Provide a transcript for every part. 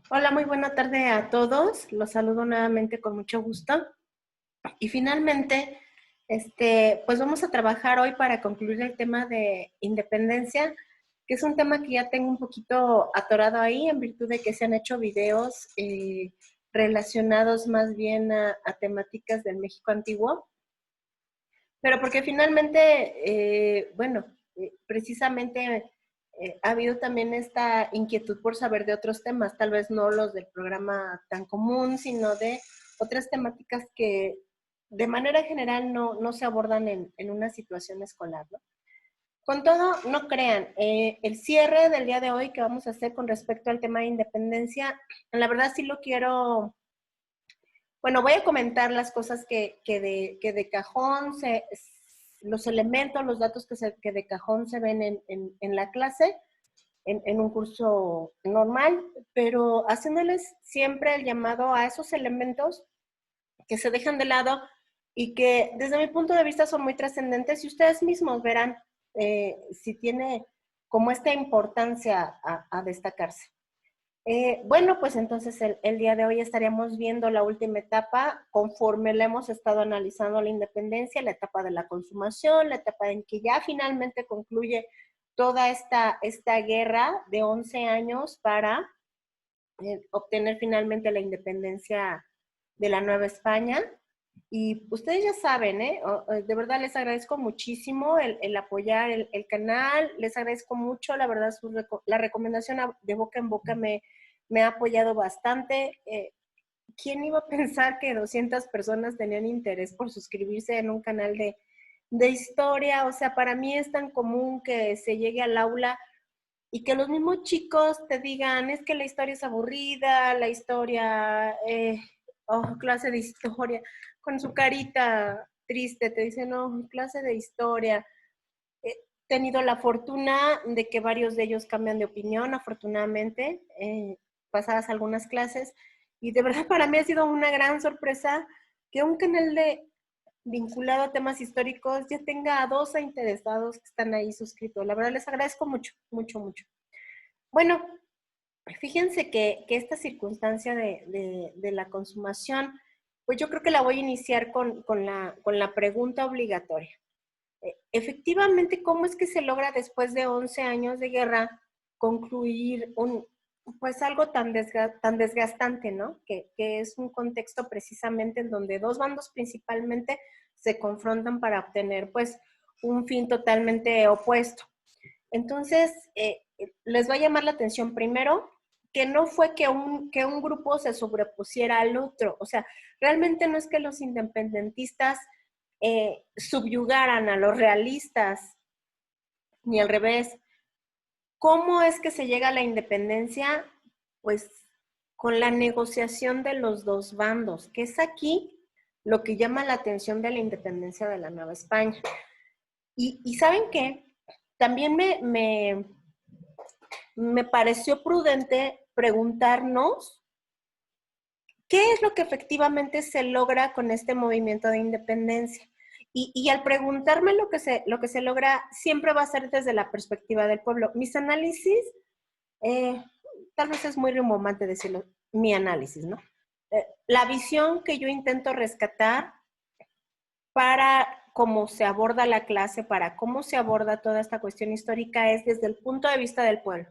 Hola, muy buena tarde a todos. Los saludo nuevamente con mucho gusto. Y finalmente, pues vamos a trabajar hoy para concluir el tema de independencia, que es un tema que ya tengo un poquito atorado ahí en virtud de que se han hecho videos relacionados más bien a temáticas del México antiguo, pero porque finalmente, precisamente ha habido también esta inquietud por saber de otros temas, tal vez no los del programa tan común, sino de otras temáticas que de manera general no se abordan en una situación escolar, ¿no? Con todo, no crean, el cierre del día de hoy que vamos a hacer con respecto al tema de independencia, la verdad sí lo quiero, bueno, voy a comentar las cosas que de cajón, los elementos, los datos que de cajón se ven en la clase, en un curso normal, pero haciéndoles siempre el llamado a esos elementos que se dejan de lado y que desde mi punto de vista son muy trascendentes y ustedes mismos verán si tiene como esta importancia a destacarse. Bueno, pues entonces el día de hoy estaríamos viendo la última etapa conforme la hemos estado analizando la independencia, la etapa de la consumación, la etapa en que ya finalmente concluye toda esta guerra de 11 años para obtener finalmente la independencia de la Nueva España. Y ustedes ya saben, de verdad les agradezco muchísimo el apoyar el canal, les agradezco mucho, la verdad la recomendación de boca en boca me ha apoyado bastante. ¿Quién iba a pensar que 200 personas tenían interés por suscribirse en un canal de historia? O sea, para mí es tan común que se llegue al aula y que los mismos chicos te digan, es que la historia es aburrida, la historia, clase de historia, con su carita triste, te dicen, no, clase de historia. He tenido la fortuna de que varios de ellos cambian de opinión, afortunadamente, pasadas algunas clases, y de verdad para mí ha sido una gran sorpresa que un canal vinculado a temas históricos ya tenga a 12 interesados que están ahí suscritos. La verdad les agradezco mucho, mucho, mucho. Bueno, fíjense que esta circunstancia de la consumación, pues yo creo que la voy a iniciar con la pregunta obligatoria. Efectivamente, ¿cómo es que se logra después de 11 años de guerra concluir pues algo tan desgastante, ¿no? Que es un contexto precisamente en donde dos bandos principalmente se confrontan para obtener pues un fin totalmente opuesto. Entonces, les va a llamar la atención primero que no fue que un grupo se sobrepusiera al otro. O sea, realmente no es que los independentistas subyugaran a los realistas, ni al revés. ¿Cómo es que se llega a la independencia? Pues con la negociación de los dos bandos, que es aquí lo que llama la atención de la independencia de la Nueva España. Y ¿saben qué? También me pareció prudente preguntarnos qué es lo que efectivamente se logra con este movimiento de independencia. Y al preguntarme lo que se logra, siempre va a ser desde la perspectiva del pueblo. Mis análisis, eh, tal vez es muy rimbombante decirlo, mi análisis, ¿no? La visión que yo intento rescatar para cómo se aborda la clase, para cómo se aborda toda esta cuestión histórica, es desde el punto de vista del pueblo.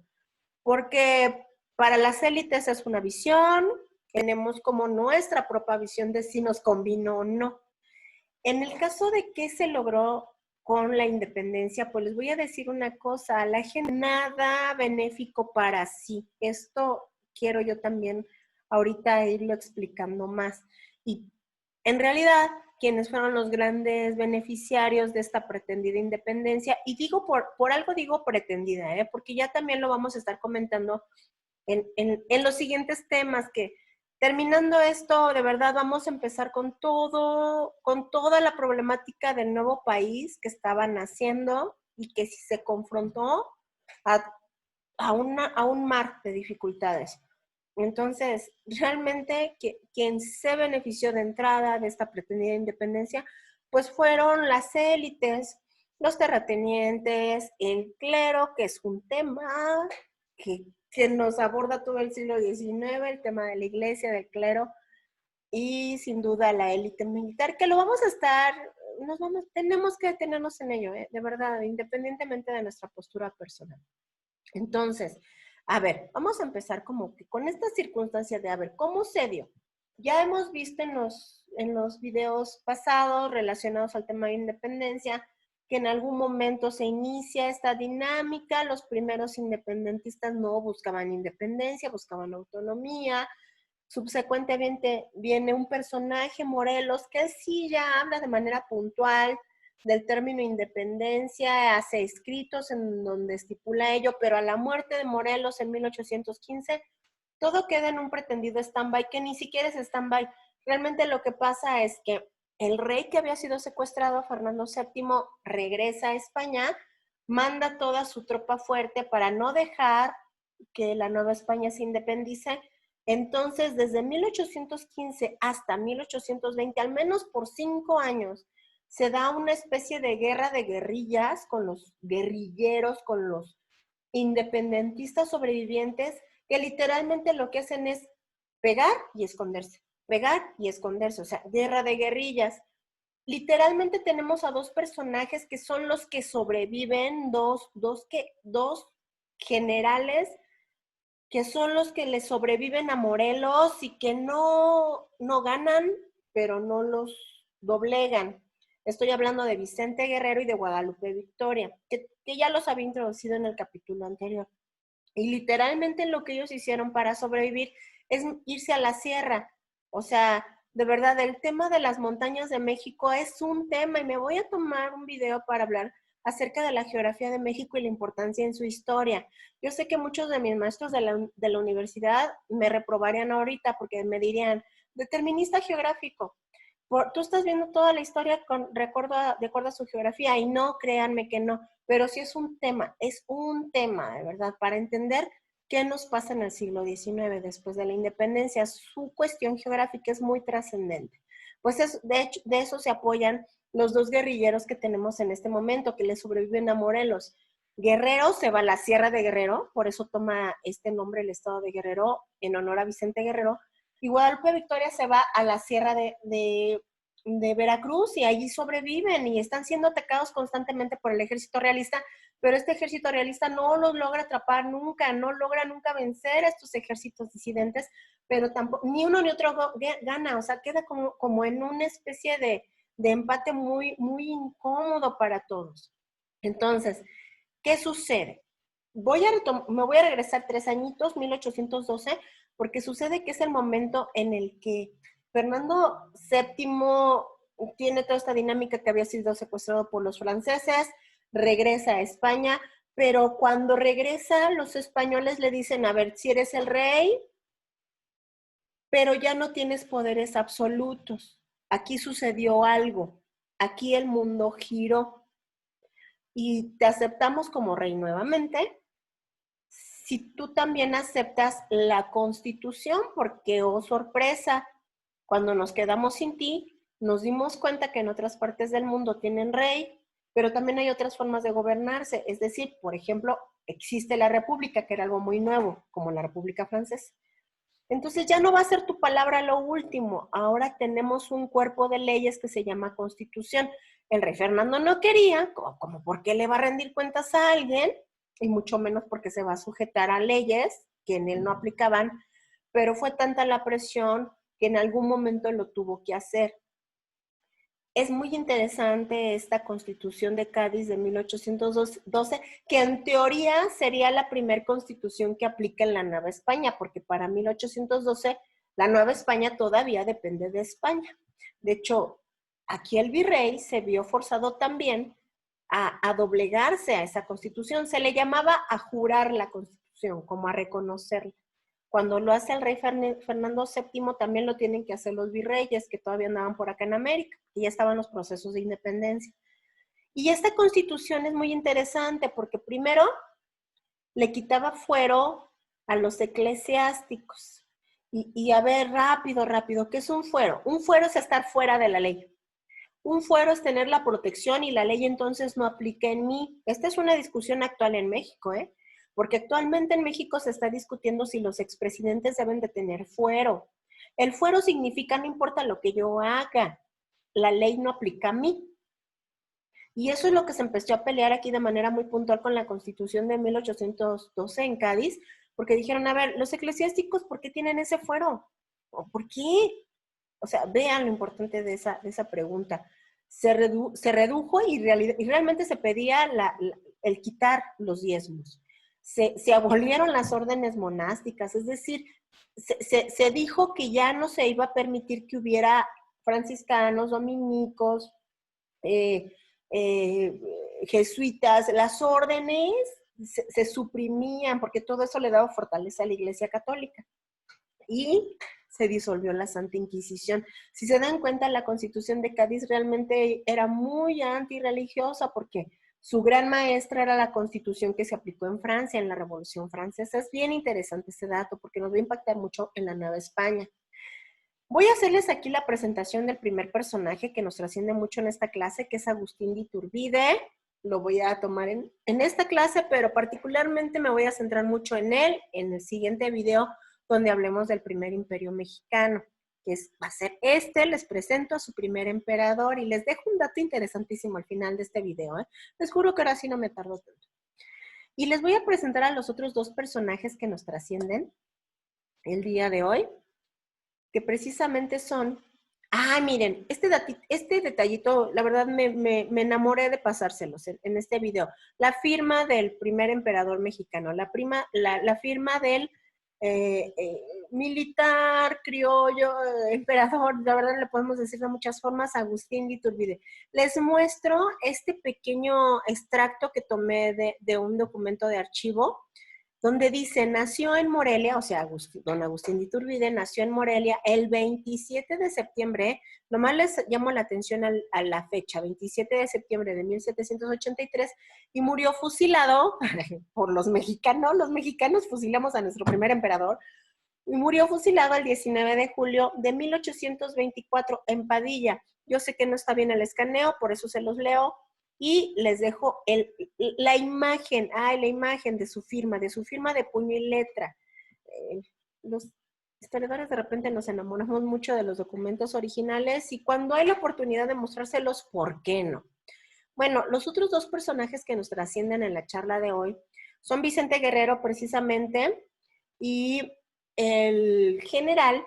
Porque para las élites es una visión, tenemos como nuestra propia visión de si nos convino o no. En el caso de qué se logró con la independencia, pues les voy a decir una cosa, a la gente nada benéfico para sí. Esto quiero yo también ahorita irlo explicando más. Y en realidad, quienes fueron los grandes beneficiarios de esta pretendida independencia, y digo por algo digo pretendida, porque ya también lo vamos a estar comentando en los siguientes temas que terminando esto, de verdad vamos a empezar con toda la problemática del nuevo país que estaba naciendo y que si se confrontó a, a un mar de dificultades. Entonces, realmente quien se benefició de entrada de esta pretendida independencia, pues fueron las élites, los terratenientes, el clero, que es un tema que que nos aborda todo el siglo XIX, el tema de la iglesia, del clero y sin duda la élite militar, que lo vamos a estar, tenemos que detenernos en ello, de verdad, independientemente de nuestra postura personal. Entonces, a ver, vamos a empezar como que con esta circunstancia de, a ver, ¿cómo se dio? Ya hemos visto en los videos pasados relacionados al tema de independencia, que en algún momento se inicia esta dinámica, los primeros independentistas no buscaban independencia, buscaban autonomía. Subsecuentemente viene un personaje, Morelos, que sí ya habla de manera puntual del término independencia, hace escritos en donde estipula ello, pero a la muerte de Morelos en 1815, todo queda en un pretendido stand-by, que ni siquiera es stand-by. Realmente lo que pasa es que el rey que había sido secuestrado, Fernando VII, regresa a España, manda toda su tropa fuerte para no dejar que la Nueva España se independice. Entonces, desde 1815 hasta 1820, al menos por 5 años, se da una especie de guerra de guerrillas con los guerrilleros, con los independentistas sobrevivientes, que literalmente lo que hacen es pegar y esconderse, o sea, guerra de guerrillas. Literalmente tenemos a dos personajes que son los que sobreviven, dos generales que son los que le sobreviven a Morelos y que no ganan, pero no los doblegan. Estoy hablando de Vicente Guerrero y de Guadalupe Victoria, que ya los había introducido en el capítulo anterior. Y literalmente lo que ellos hicieron para sobrevivir es irse a la sierra. O sea, de verdad, el tema de las montañas de México es un tema y me voy a tomar un video para hablar acerca de la geografía de México y la importancia en su historia. Yo sé que muchos de mis maestros de la universidad me reprobarían ahorita porque me dirían, determinista geográfico, tú estás viendo toda la historia de acuerdo a su geografía y no, créanme que no, pero sí es un tema, de verdad, para entender qué nos pasa en el siglo XIX después de la independencia. Su cuestión geográfica es muy trascendente. Pues de hecho, de eso se apoyan los dos guerrilleros que tenemos en este momento, que le sobreviven a Morelos. Guerrero se va a la Sierra de Guerrero, por eso toma este nombre el estado de Guerrero en honor a Vicente Guerrero, y Guadalupe Victoria se va a la Sierra de Veracruz y allí sobreviven y están siendo atacados constantemente por el ejército realista, pero este ejército realista no los logra atrapar nunca, no logra nunca vencer a estos ejércitos disidentes, pero tampoco, ni uno ni otro gana, o sea, queda como en una especie de empate muy, muy incómodo para todos. Entonces, ¿qué sucede? Me voy a regresar 3 añitos, 1812, porque sucede que es el momento en el que Fernando VII tiene toda esta dinámica que había sido secuestrado por los franceses, regresa a España, pero cuando regresa los españoles le dicen, a ver, si eres el rey, pero ya no tienes poderes absolutos. Aquí sucedió algo, aquí el mundo giró y te aceptamos como rey nuevamente, si tú también aceptas la Constitución, porque, oh sorpresa, cuando nos quedamos sin ti, nos dimos cuenta que en otras partes del mundo tienen rey, pero también hay otras formas de gobernarse. Es decir, por ejemplo, existe la República, que era algo muy nuevo, como la República Francesa. Entonces ya no va a ser tu palabra lo último. Ahora tenemos un cuerpo de leyes que se llama Constitución. El rey Fernando no quería, como ¿por qué le va a rendir cuentas a alguien? Y mucho menos porque se va a sujetar a leyes que en él no aplicaban, pero fue tanta la presión que en algún momento lo tuvo que hacer. Es muy interesante esta Constitución de Cádiz de 1812, que en teoría sería la primera constitución que aplica en la Nueva España, porque para 1812 la Nueva España todavía depende de España. De hecho, aquí el virrey se vio forzado también a doblegarse a esa constitución. Se le llamaba a jurar la constitución, como a reconocerla. Cuando lo hace el rey Fernando VII, también lo tienen que hacer los virreyes, que todavía andaban por acá en América, y ya estaban los procesos de independencia. Y esta constitución es muy interesante porque primero le quitaba fuero a los eclesiásticos. Y a ver, rápido, ¿qué es un fuero? Un fuero es estar fuera de la ley. Un fuero es tener la protección y la ley entonces no aplica en mí. Esta es una discusión actual en México, ¿eh? porque actualmente en México se está discutiendo si los expresidentes deben de tener fuero. El fuero significa no importa lo que yo haga, la ley no aplica a mí. Y eso es lo que se empezó a pelear aquí de manera muy puntual con la Constitución de 1812 en Cádiz, porque dijeron, a ver, los eclesiásticos, ¿por qué tienen ese fuero? ¿O por qué? O sea, vean lo importante de esa pregunta. Se redujo y realmente se pedía el quitar los diezmos. Se abolieron las órdenes monásticas, es decir, se dijo que ya no se iba a permitir que hubiera franciscanos, dominicos, eh, eh, jesuitas, las órdenes se suprimían porque todo eso le daba fortaleza a la Iglesia Católica. Y se disolvió la Santa Inquisición. Si se dan cuenta, la Constitución de Cádiz realmente era muy antirreligiosa porque su gran maestra era la Constitución que se aplicó en Francia, en la Revolución Francesa. Es bien interesante ese dato porque nos va a impactar mucho en la Nueva España. Voy a hacerles aquí la presentación del primer personaje que nos trasciende mucho en esta clase, que es Agustín de Iturbide. Lo voy a tomar en esta clase, pero particularmente me voy a centrar mucho en él en el siguiente video, donde hablemos del primer imperio mexicano, que va a ser les presento a su primer emperador y les dejo un dato interesantísimo al final de este video. Les juro que ahora sí no me tardo tanto. Y les voy a presentar a los otros dos personajes que nos trascienden el día de hoy, que precisamente son, miren, este detallito, la verdad me enamoré de pasárselos en este video. La firma del primer emperador mexicano, la firma del militar, criollo, emperador, la verdad le podemos decir de muchas formas, Agustín de Iturbide. Les muestro este pequeño extracto que tomé de un documento de archivo, donde dice, nació en Morelia, o sea, don Agustín de Iturbide nació en Morelia el 27 de septiembre, nomás les llamo la atención a la fecha, 27 de septiembre de 1783, y murió fusilado por los mexicanos fusilamos a nuestro primer emperador, y murió fusilado el 19 de julio de 1824 en Padilla. Yo sé que no está bien el escaneo, por eso se los leo, y les dejo la imagen de su firma de puño y letra. Los historiadores de repente nos enamoramos mucho de los documentos originales y cuando hay la oportunidad de mostrárselos, ¿por qué no? Bueno, los otros dos personajes que nos trascienden en la charla de hoy son Vicente Guerrero precisamente y el general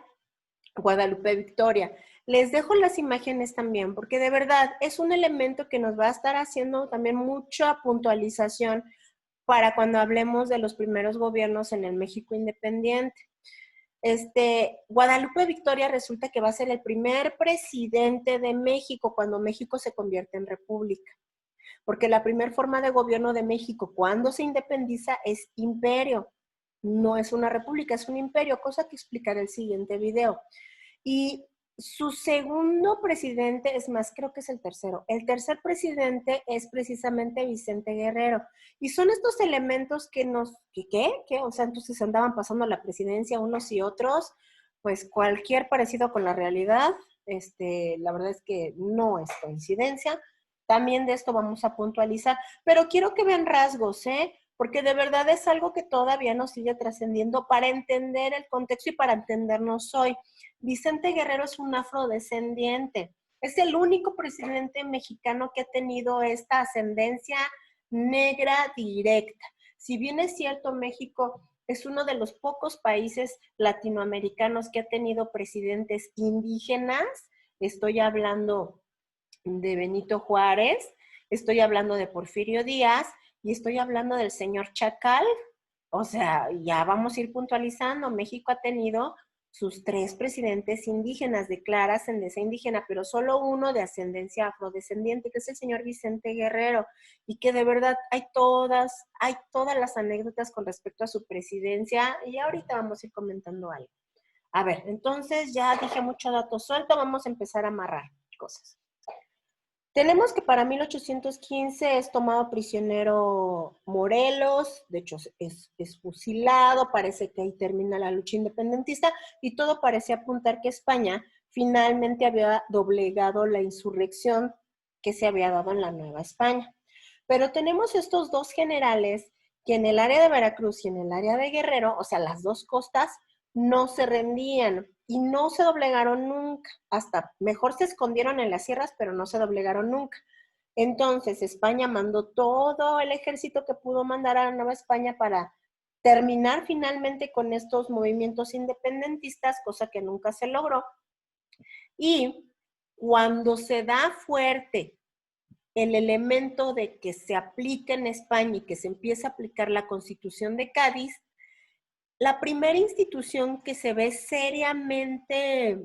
Guadalupe Victoria. Les dejo las imágenes también, porque de verdad es un elemento que nos va a estar haciendo también mucha puntualización para cuando hablemos de los primeros gobiernos en el México independiente. Guadalupe Victoria resulta que va a ser el primer presidente de México cuando México se convierte en república. Porque la primera forma de gobierno de México cuando se independiza es imperio. No es una república, es un imperio, cosa que explicaré en el siguiente video. Y su segundo presidente, es más, creo que es el tercero. El tercer presidente es precisamente Vicente Guerrero. Y son estos elementos que ¿qué? O sea, entonces andaban pasando la presidencia unos y otros, pues cualquier parecido con la realidad, la verdad es que no es coincidencia. También de esto vamos a puntualizar, pero quiero que vean rasgos, porque de verdad es algo que todavía nos sigue trascendiendo para entender el contexto y para entendernos hoy. Vicente Guerrero es un afrodescendiente. Es el único presidente mexicano que ha tenido esta ascendencia negra directa. Si bien es cierto, México es uno de los pocos países latinoamericanos que ha tenido presidentes indígenas. Estoy hablando de Benito Juárez, estoy hablando de Porfirio Díaz y estoy hablando del señor Chacal. O sea, ya vamos a ir puntualizando. México ha tenido sus 3 presidentes indígenas de clara ascendencia indígena, pero solo uno de ascendencia afrodescendiente, que es el señor Vicente Guerrero, y que de verdad hay todas las anécdotas con respecto a su presidencia, y ahorita vamos a ir comentando algo. A ver, entonces ya dije mucho dato suelto, vamos a empezar a amarrar cosas. Tenemos que para 1815 es tomado prisionero Morelos, de hecho es fusilado, parece que ahí termina la lucha independentista y todo parece apuntar que España finalmente había doblegado la insurrección que se había dado en la Nueva España. Pero tenemos estos dos generales que en el área de Veracruz y en el área de Guerrero, o sea, las dos costas, no se rendían y no se doblegaron nunca. Hasta mejor se escondieron en las sierras, pero no se doblegaron nunca. Entonces, España mandó todo el ejército que pudo mandar a la Nueva España para terminar finalmente con estos movimientos independentistas, cosa que nunca se logró. Y cuando se da fuerte el elemento de que se aplique en España y que se empiece a aplicar la Constitución de Cádiz, la primera institución que se ve seriamente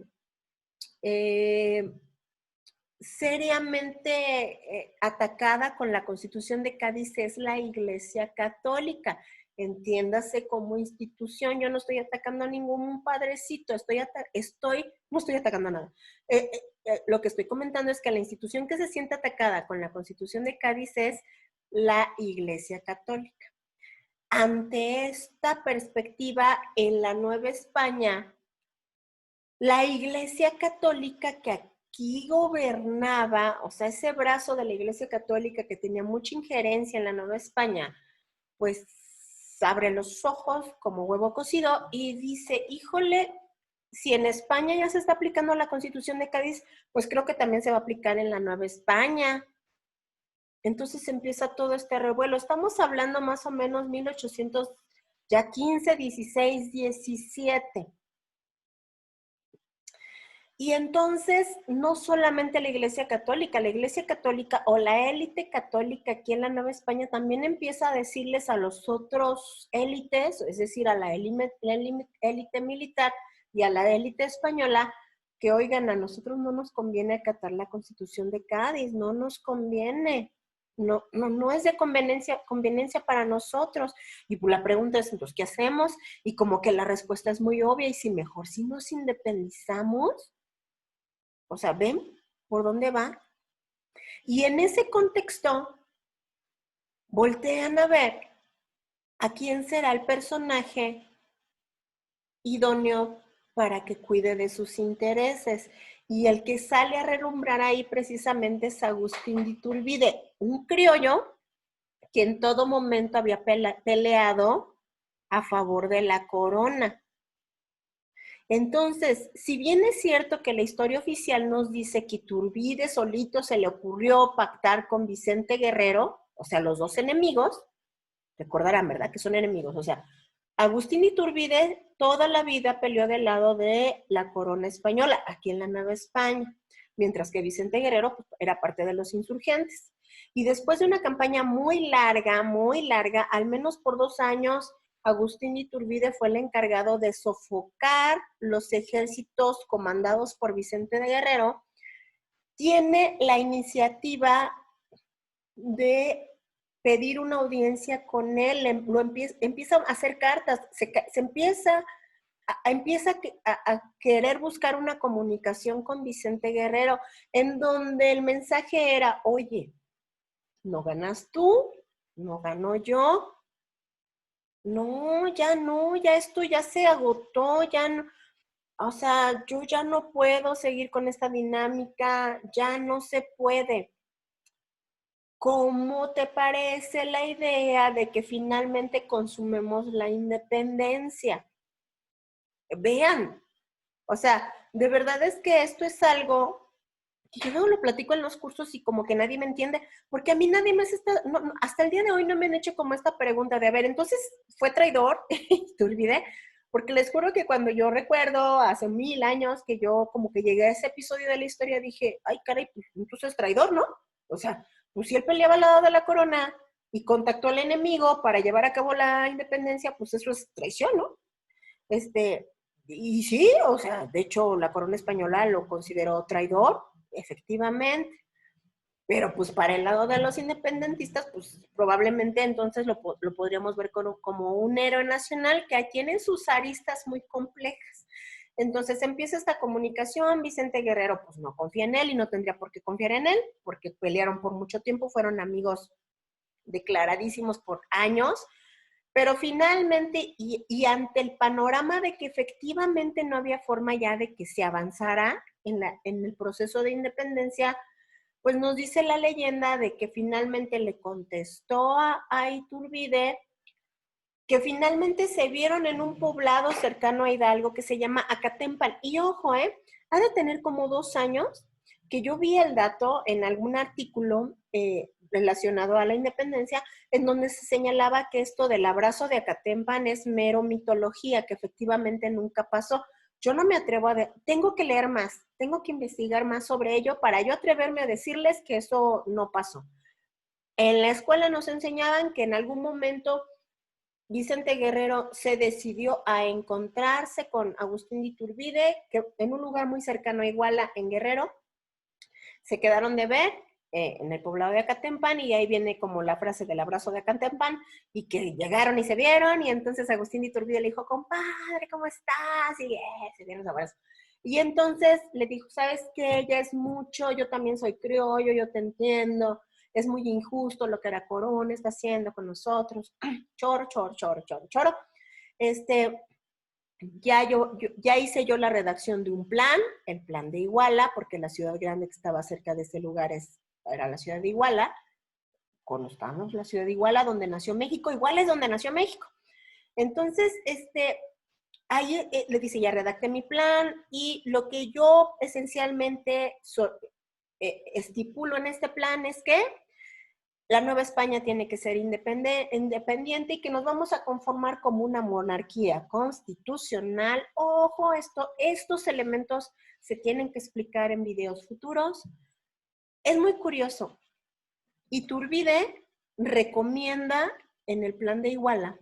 atacada con la Constitución de Cádiz es la Iglesia Católica. Entiéndase como institución, yo no estoy atacando a ningún padrecito, no estoy atacando a nada. Lo que estoy comentando es que la institución que se siente atacada con la Constitución de Cádiz es la Iglesia Católica. Ante esta perspectiva, en la Nueva España, la Iglesia Católica que aquí gobernaba, o sea, ese brazo de la Iglesia Católica que tenía mucha injerencia en la Nueva España, pues abre los ojos como huevo cocido y dice, híjole, si en España ya se está aplicando la Constitución de Cádiz, pues creo que también se va a aplicar en la Nueva España. Entonces empieza todo este revuelo. Estamos hablando más o menos 1815, 16, 17. Y entonces, no solamente la Iglesia Católica o la élite católica aquí en la Nueva España también empieza a decirles a los otros élites, es decir, a la élite militar y a la élite española, que oigan, a nosotros no nos conviene acatar la Constitución de Cádiz, no nos conviene. No es de conveniencia para nosotros. Y pues la pregunta es, entonces, ¿qué hacemos? Y como que la respuesta es muy obvia, y si mejor, si nos independizamos, o sea, ¿ven por dónde va? Y en ese contexto, voltean a ver a quién será el personaje idóneo para que cuide de sus intereses. Y el que sale a relumbrar ahí precisamente es Agustín de Iturbide, un criollo que en todo momento había peleado a favor de la corona. Entonces, si bien es cierto que la historia oficial nos dice que Iturbide solito se le ocurrió pactar con Vicente Guerrero, o sea, los dos enemigos, recordarán, ¿verdad? Que son enemigos, o sea, Agustín Iturbide toda la vida peleó del lado de la corona española, aquí en la Nueva España, mientras que Vicente Guerrero pues, era parte de los insurgentes. Y después de una campaña muy larga, al menos por 2 años, Agustín Iturbide fue el encargado de sofocar los ejércitos comandados por Vicente de Guerrero. Tiene la iniciativa de pedir una audiencia con él, empieza a hacer cartas, se empieza a querer buscar una comunicación con Vicente Guerrero, en donde el mensaje era, oye, no ganas tú, no gano yo, no, ya esto ya se agotó, ya no, o sea, yo ya no puedo seguir con esta dinámica, ya no se puede. ¿Cómo te parece la idea de que finalmente consumemos la independencia? Vean, o sea, de verdad es que esto es algo que yo luego lo platico en los cursos y como que nadie me entiende, porque a mí nadie me hace hasta el día de hoy no me han hecho como esta pregunta de, a ver, entonces, ¿fue traidor? Te olvidé, porque les juro que cuando yo recuerdo hace 1000 años que yo como que llegué a ese episodio de la historia, dije, ay, caray, pues entonces es traidor, ¿no? O sea, pues si él peleaba al lado de la corona y contactó al enemigo para llevar a cabo la independencia, pues eso es traición, ¿no? Y sí, o sea, de hecho la corona española lo consideró traidor, efectivamente, pero pues para el lado de los independentistas, pues probablemente entonces lo podríamos ver como un héroe nacional que tiene sus aristas muy complejas. Entonces empieza esta comunicación, Vicente Guerrero pues no confía en él y no tendría por qué confiar en él, porque pelearon por mucho tiempo, fueron amigos declaradísimos por años, pero finalmente, y ante el panorama de que efectivamente no había forma ya de que se avanzara en el proceso de independencia, pues nos dice la leyenda de que finalmente le contestó a Iturbide que finalmente se vieron en un poblado cercano a Hidalgo que se llama Acatempan. Y ojo, ha de tener como 2 años que yo vi el dato en algún artículo relacionado a la independencia, en donde se señalaba que esto del abrazo de Acatempan es mero mitología, que efectivamente nunca pasó. Yo no me atrevo tengo que leer más, tengo que investigar más sobre ello para yo atreverme a decirles que eso no pasó. En la escuela nos enseñaban que en algún momento Vicente Guerrero se decidió a encontrarse con Agustín de Iturbide, que en un lugar muy cercano a Iguala, en Guerrero, se quedaron de ver en el poblado de Acatempan, y ahí viene como la frase del abrazo de Acatempan, y que llegaron y se vieron, y entonces Agustín de Iturbide le dijo, compadre, ¿cómo estás? Y se dieron los abrazos. Y entonces le dijo, ¿sabes qué? Ya es mucho, yo también soy criollo, yo te entiendo, es muy injusto lo que la corona está haciendo con nosotros. Choro, choro, choro, choro, choro. Ya hice yo la redacción de un plan, el plan de Iguala, porque la ciudad grande que estaba cerca de ese lugar era la ciudad de Iguala. Conozcamos la ciudad de Iguala, donde nació México. Iguala es donde nació México. Entonces, ahí le dice, ya redacté mi plan, y lo que yo esencialmente estipulo en este plan es que la Nueva España tiene que ser independiente y que nos vamos a conformar como una monarquía constitucional. Ojo, estos elementos se tienen que explicar en videos futuros. Es muy curioso. Iturbide recomienda en el plan de Iguala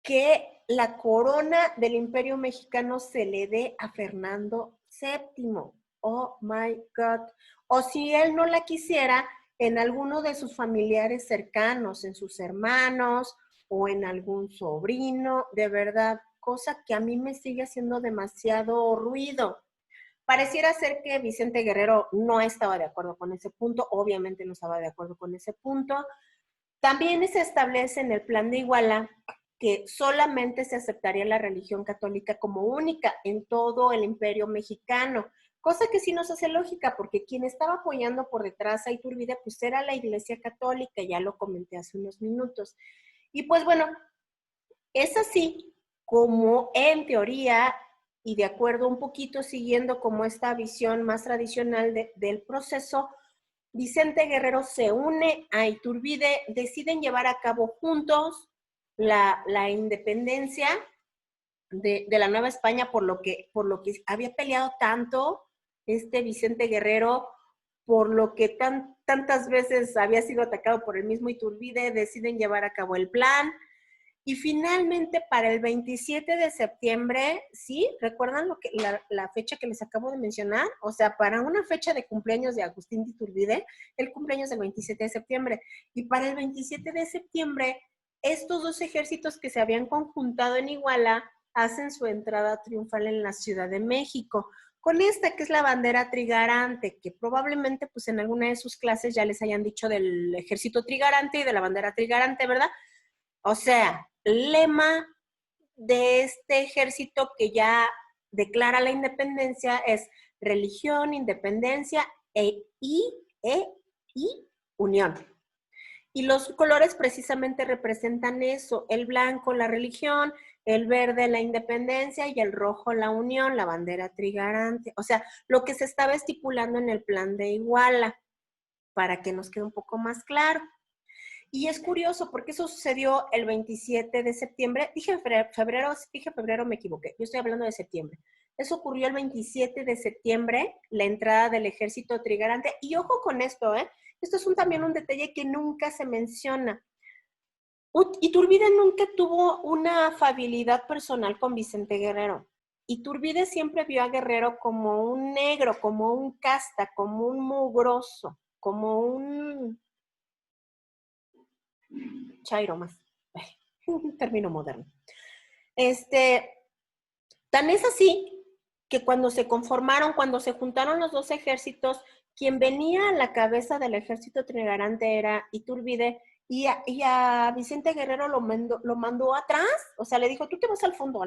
que la corona del Imperio Mexicano se le dé a Fernando VII. Oh my God. O si él no la quisiera, en alguno de sus familiares cercanos, en sus hermanos o en algún sobrino, de verdad, cosa que a mí me sigue haciendo demasiado ruido. Pareciera ser que Vicente Guerrero no estaba de acuerdo con ese punto, obviamente no estaba de acuerdo con ese punto. También se establece en el plan de Iguala que solamente se aceptaría la religión católica como única en todo el imperio mexicano, cosa que sí nos hace lógica, porque quien estaba apoyando por detrás a Iturbide, pues era la Iglesia Católica, ya lo comenté hace unos minutos. Y pues bueno, es así como en teoría, y de acuerdo un poquito siguiendo como esta visión más tradicional del proceso, Vicente Guerrero se une a Iturbide, deciden llevar a cabo juntos la independencia de la Nueva España, por lo que había peleado tanto Vicente Guerrero, por lo que tantas veces había sido atacado por el mismo Iturbide. Deciden llevar a cabo el plan. Y finalmente, para el 27 de septiembre, ¿sí? ¿Recuerdan la fecha que les acabo de mencionar? O sea, para una fecha de cumpleaños de Agustín de Iturbide, el cumpleaños del 27 de septiembre. Y para el 27 de septiembre, estos dos ejércitos que se habían conjuntado en Iguala hacen su entrada triunfal en la Ciudad de México, con esta que es la bandera trigarante, que probablemente pues en alguna de sus clases ya les hayan dicho del ejército trigarante y de la bandera trigarante, ¿verdad? O sea, lema de este ejército que ya declara la independencia es religión, independencia e unión. Y los colores precisamente representan eso: el blanco, la religión; el verde, la independencia; y el rojo, la unión, la bandera trigarante. O sea, lo que se estaba estipulando en el plan de Iguala, para que nos quede un poco más claro. Y es curioso porque eso sucedió el 27 de septiembre. Dije febrero, me equivoqué. Yo estoy hablando de septiembre. Eso ocurrió el 27 de septiembre, la entrada del ejército trigarante. Y ojo con esto, esto es también un detalle que nunca se menciona. Iturbide nunca tuvo una afabilidad personal con Vicente Guerrero. Iturbide siempre vio a Guerrero como un negro, como un casta, como un mugroso, como un chairo más. Un término moderno. Tan es así que cuando se juntaron los dos ejércitos, quien venía a la cabeza del ejército trigarante era Iturbide, y a Vicente Guerrero lo mandó atrás. O sea, le dijo, tú te vas al fondo,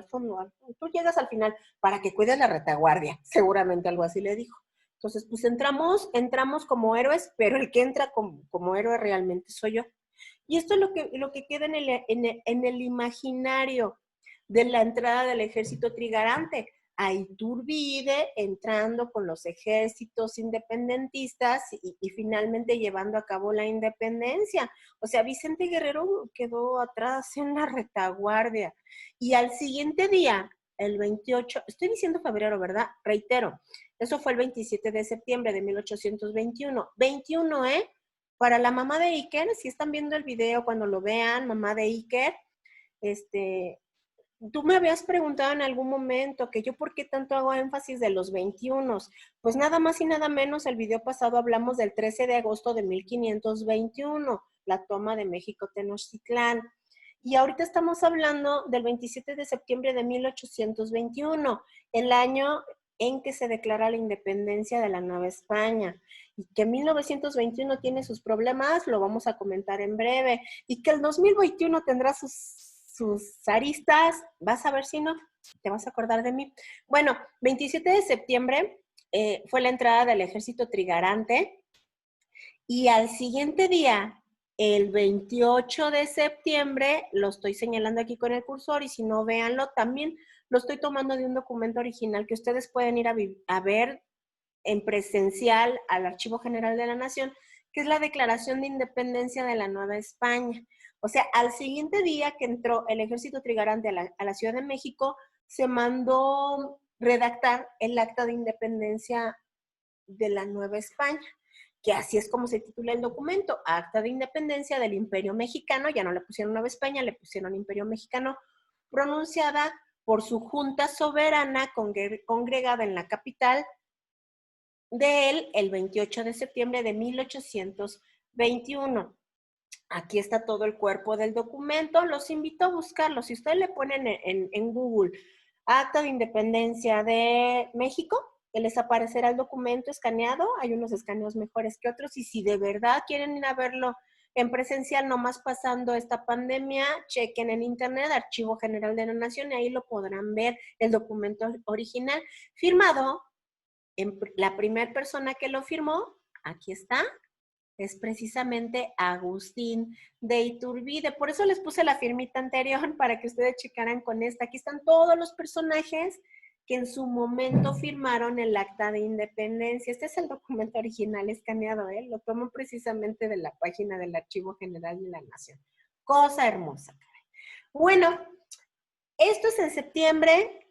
tú llegas al final para que cuides la retaguardia. Seguramente algo así le dijo. Entonces, pues entramos como héroes, pero el que entra como héroe realmente soy yo. Y esto es lo que queda en el imaginario de la entrada del ejército trigarante. A Iturbide entrando con los ejércitos independentistas y finalmente llevando a cabo la independencia. O sea, Vicente Guerrero quedó atrás en la retaguardia. Y al siguiente día, el 28, estoy diciendo febrero, ¿verdad? Reitero, eso fue el 27 de septiembre de 1821. 21, ¿eh? Para la mamá de Iker, si están viendo el video, cuando lo vean, mamá de Iker, tú me habías preguntado en algún momento que yo por qué tanto hago énfasis de los 21. Pues nada más y nada menos, el video pasado hablamos del 13 de agosto de 1521, la toma de México Tenochtitlán. Y ahorita estamos hablando del 27 de septiembre de 1821, el año en que se declara la independencia de la Nueva España. Y que 1921 tiene sus problemas, lo vamos a comentar en breve. Y que el 2021 tendrá sus aristas, vas a ver si no, te vas a acordar de mí. Bueno, 27 de septiembre fue la entrada del ejército trigarante y al siguiente día, el 28 de septiembre, lo estoy señalando aquí con el cursor y si no, véanlo, también lo estoy tomando de un documento original que ustedes pueden ir a ver en presencial al Archivo General de la Nación, que es la Declaración de Independencia de la Nueva España. O sea, al siguiente día que entró el ejército trigarante a la Ciudad de México, se mandó redactar el acta de independencia de la Nueva España, que así es como se titula el documento, Acta de Independencia del Imperio Mexicano, ya no le pusieron Nueva España, le pusieron Imperio Mexicano, pronunciada por su Junta Soberana congregada en la capital de él el 28 de septiembre de 1821. Aquí está todo el cuerpo del documento. Los invito a buscarlo. Si ustedes le ponen en Google Acta de Independencia de México, que les aparecerá el documento escaneado. Hay unos escaneos mejores que otros. Y si de verdad quieren ir a verlo en presencial, nomás pasando esta pandemia, chequen en internet Archivo General de la Nación y ahí lo podrán ver, el documento original, firmado. La primera persona que lo firmó, aquí está, es precisamente Agustín de Iturbide. Por eso les puse la firmita anterior para que ustedes checaran con esta. Aquí están todos los personajes que en su momento firmaron el Acta de Independencia. Este es el documento original escaneado, ¿eh? Lo tomo precisamente de la página del Archivo General de la Nación. Cosa hermosa. Bueno, esto es en septiembre.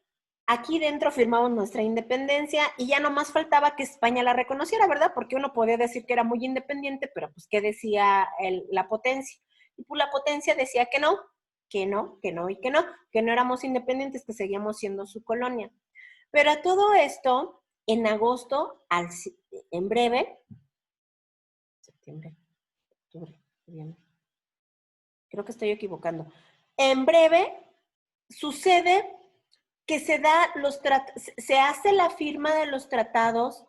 Aquí dentro firmamos nuestra independencia y ya nomás faltaba que España la reconociera, ¿verdad? Porque uno podía decir que era muy independiente, pero pues ¿qué decía la potencia? Y pues la potencia decía que no, que no, que no y que no éramos independientes, que seguíamos siendo su colonia. Pero a todo esto, en agosto, en breve, septiembre, octubre, noviembre, creo que estoy equivocando, en breve sucede que se hace la firma de los tratados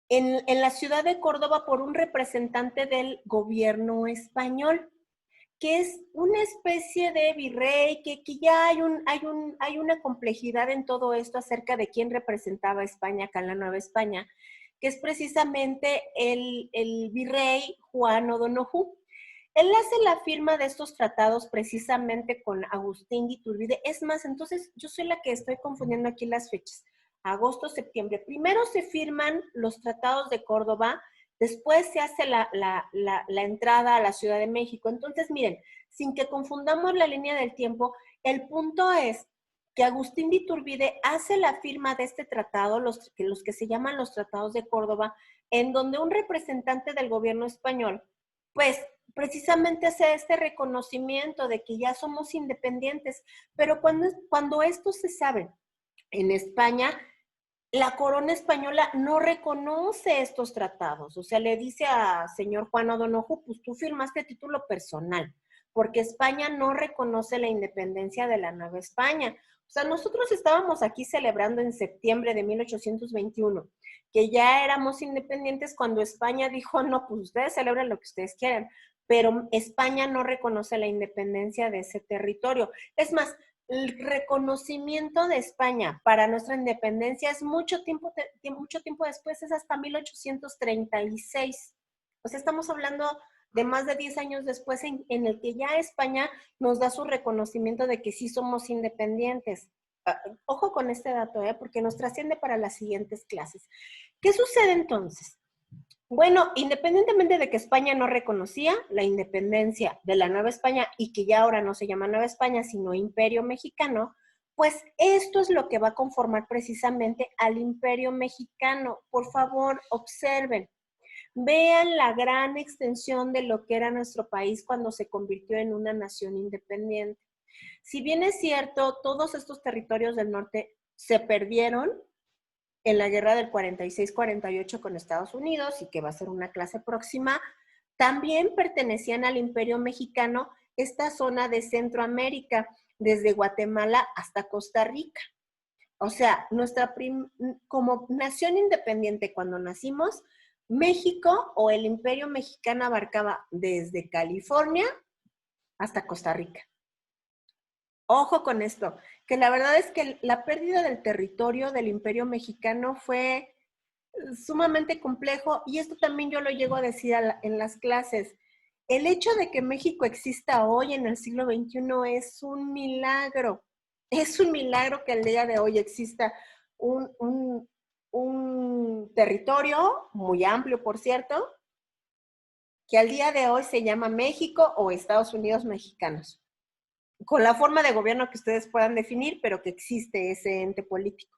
en la ciudad de Córdoba por un representante del gobierno español, que es una especie de virrey, que ya hay una complejidad en todo esto acerca de quién representaba a España acá en la Nueva España, que es precisamente el virrey Juan O'Donoghue. Él hace la firma de estos tratados precisamente con Agustín de Iturbide. Es más, entonces yo soy la que estoy confundiendo aquí las fechas. Agosto, septiembre. Primero se firman los tratados de Córdoba, después se hace la entrada a la Ciudad de México. Entonces, miren, sin que confundamos la línea del tiempo, el punto es que Agustín de Iturbide hace la firma de este tratado, los que se llaman los tratados de Córdoba, en donde un representante del gobierno español, pues precisamente hace este reconocimiento de que ya somos independientes, pero cuando esto se sabe en España, la corona española no reconoce estos tratados, o sea, le dice a señor Juan O'Donoghue, pues tú firmaste a título personal, porque España no reconoce la independencia de la Nueva España. O sea, nosotros estábamos aquí celebrando en septiembre de 1821, que ya éramos independientes cuando España dijo, no, pues ustedes celebren lo que ustedes quieran, pero España no reconoce la independencia de ese territorio. Es más, el reconocimiento de España para nuestra independencia es mucho tiempo después, es hasta 1836. O sea, estamos hablando de más de 10 años después en el que ya España nos da su reconocimiento de que sí somos independientes. Ojo con este dato, porque nos trasciende para las siguientes clases. ¿Qué sucede entonces? Bueno, independientemente de que España no reconocía la independencia de la Nueva España y que ya ahora no se llama Nueva España, sino Imperio Mexicano, pues esto es lo que va a conformar precisamente al Imperio Mexicano. Por favor, observen, vean la gran extensión de lo que era nuestro país cuando se convirtió en una nación independiente. Si bien es cierto, todos estos territorios del norte se perdieron en la guerra del 46-48 con Estados Unidos y que va a ser una clase próxima, también pertenecían al Imperio Mexicano esta zona de Centroamérica, desde Guatemala hasta Costa Rica. O sea, como nación independiente cuando nacimos, México o el Imperio Mexicano abarcaba desde California hasta Costa Rica. Ojo con esto, que la verdad es que la pérdida del territorio del Imperio Mexicano fue sumamente complejo y esto también yo lo llego a decir en las clases. El hecho de que México exista hoy en el siglo XXI es un milagro. Es un milagro que el día de hoy exista un territorio muy amplio, por cierto, que al día de hoy se llama México o Estados Unidos mexicanos, con la forma de gobierno que ustedes puedan definir, pero que existe ese ente político.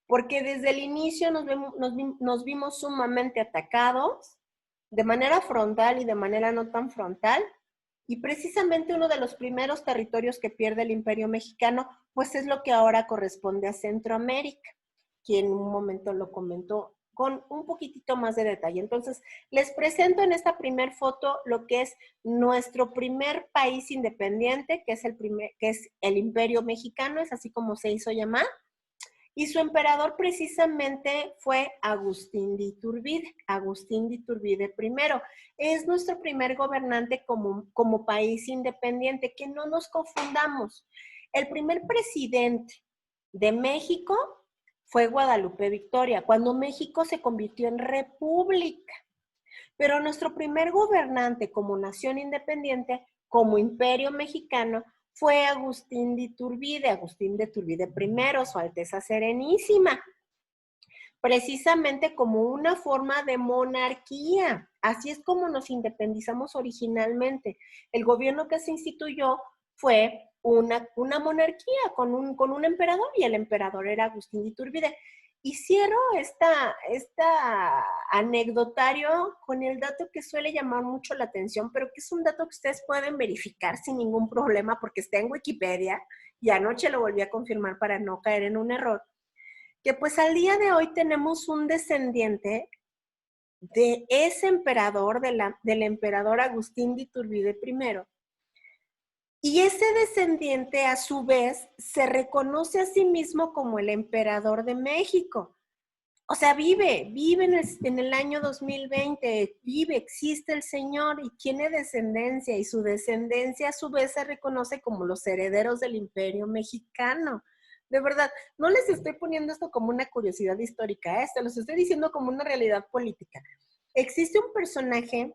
Porque desde el inicio nos vimos sumamente atacados, de manera frontal y de manera no tan frontal, y precisamente uno de los primeros territorios que pierde el Imperio Mexicano, pues es lo que ahora corresponde a Centroamérica, quien en un momento lo comentó con un poquitito más de detalle. Entonces, les presento en esta primer foto lo que es nuestro primer país independiente, que es el Imperio Mexicano, es así como se hizo llamar, y su emperador precisamente fue Agustín de Iturbide I. Es nuestro primer gobernante como país independiente, que no nos confundamos. El primer presidente de México fue Guadalupe Victoria, cuando México se convirtió en república. Pero nuestro primer gobernante como nación independiente, como imperio mexicano, fue Agustín de Iturbide I, Su Alteza Serenísima, precisamente como una forma de monarquía. Así es como nos independizamos originalmente. El gobierno que se instituyó fue una monarquía con un emperador, y el emperador era Agustín de Iturbide. Y cierro esta anecdotario con el dato que suele llamar mucho la atención, pero que es un dato que ustedes pueden verificar sin ningún problema porque está en Wikipedia, y anoche lo volví a confirmar para no caer en un error, que pues al día de hoy tenemos un descendiente de ese emperador, del emperador Agustín de Iturbide I, y ese descendiente, a su vez, se reconoce a sí mismo como el emperador de México. O sea, vive en el año 2020, existe el señor y tiene descendencia, y su descendencia a su vez se reconoce como los herederos del Imperio Mexicano. De verdad, no les estoy poniendo esto como una curiosidad histórica, se los estoy diciendo como una realidad política. Existe un personaje,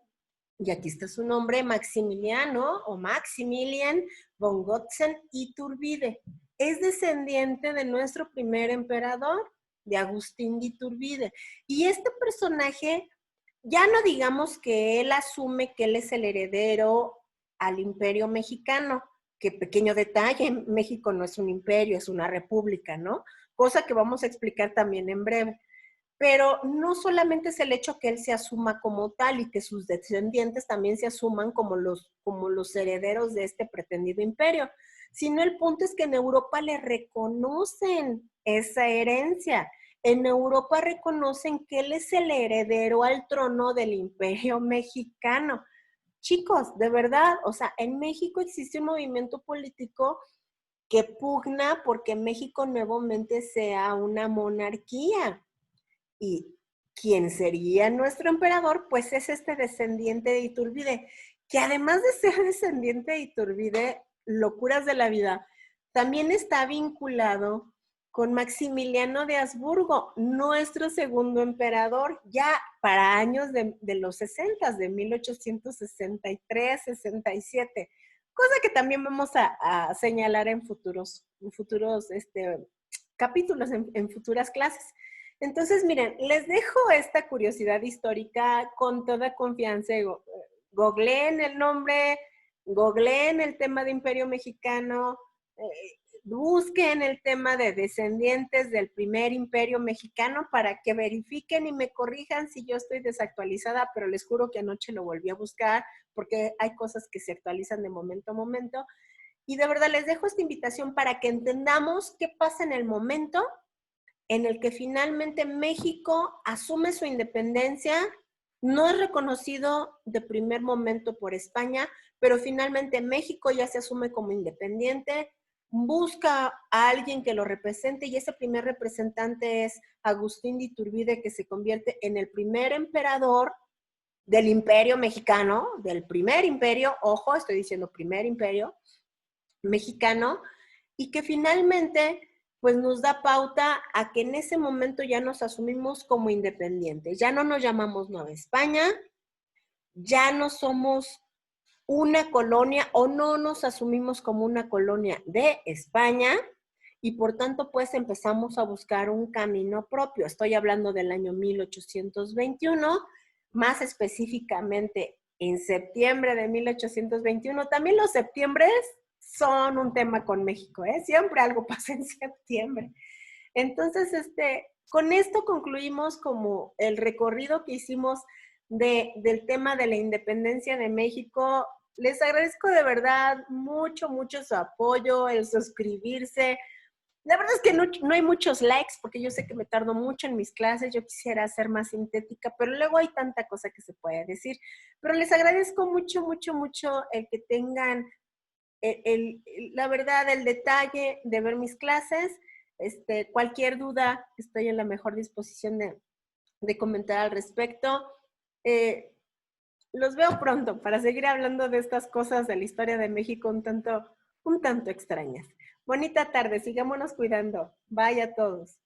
y aquí está su nombre, Maximiliano o Maximilian von Gotzen-Iturbide. Es descendiente de nuestro primer emperador, de Agustín de Iturbide. Y este personaje, ya no digamos que él asume que él es el heredero al Imperio Mexicano, que pequeño detalle, México no es un imperio, es una república, ¿no? Cosa que vamos a explicar también en breve. Pero no solamente es el hecho que él se asuma como tal y que sus descendientes también se asuman como los herederos de este pretendido imperio, sino el punto es que en Europa le reconocen esa herencia. En Europa reconocen que él es el heredero al trono del Imperio Mexicano. Chicos, de verdad, o sea, en México existe un movimiento político que pugna porque México nuevamente sea una monarquía. Y quien sería nuestro emperador, pues es este descendiente de Iturbide, que además de ser descendiente de Iturbide, locuras de la vida, también está vinculado con Maximiliano de Habsburgo, nuestro segundo emperador, ya para años de los 60, de 1863, 67, cosa que también vamos a señalar en futuros capítulos, en futuras clases. Entonces, miren, les dejo esta curiosidad histórica con toda confianza. Googleen el nombre, googleen el tema de Imperio Mexicano, busquen el tema de descendientes del primer imperio mexicano para que verifiquen y me corrijan si yo estoy desactualizada, pero les juro que anoche lo volví a buscar porque hay cosas que se actualizan de momento a momento. Y de verdad les dejo esta invitación para que entendamos qué pasa en el momento en el que finalmente México asume su independencia, no es reconocido de primer momento por España, pero finalmente México ya se asume como independiente, busca a alguien que lo represente y ese primer representante es Agustín de Iturbide, que se convierte en el primer emperador del imperio mexicano, del primer imperio, ojo, estoy diciendo primer imperio mexicano, y que finalmente pues nos da pauta a que en ese momento ya nos asumimos como independientes, ya no nos llamamos Nueva España, ya no somos una colonia o no nos asumimos como una colonia de España y por tanto pues empezamos a buscar un camino propio. Estoy hablando del año 1821, más específicamente en septiembre de 1821. También los septiembres son un tema con México, ¿eh? Siempre algo pasa en septiembre. Entonces, con esto concluimos como el recorrido que hicimos del tema de la independencia de México. Les agradezco de verdad mucho, mucho su apoyo, el suscribirse. La verdad es que no hay muchos likes porque yo sé que me tardo mucho en mis clases, yo quisiera ser más sintética, pero luego hay tanta cosa que se puede decir. Pero les agradezco mucho, mucho, mucho el que tengan la verdad, el detalle de ver mis clases. Cualquier duda, estoy en la mejor disposición de comentar al respecto. Los veo pronto para seguir hablando de estas cosas de la historia de México un tanto extrañas. Bonita tarde, sigámonos cuidando. Bye a todos.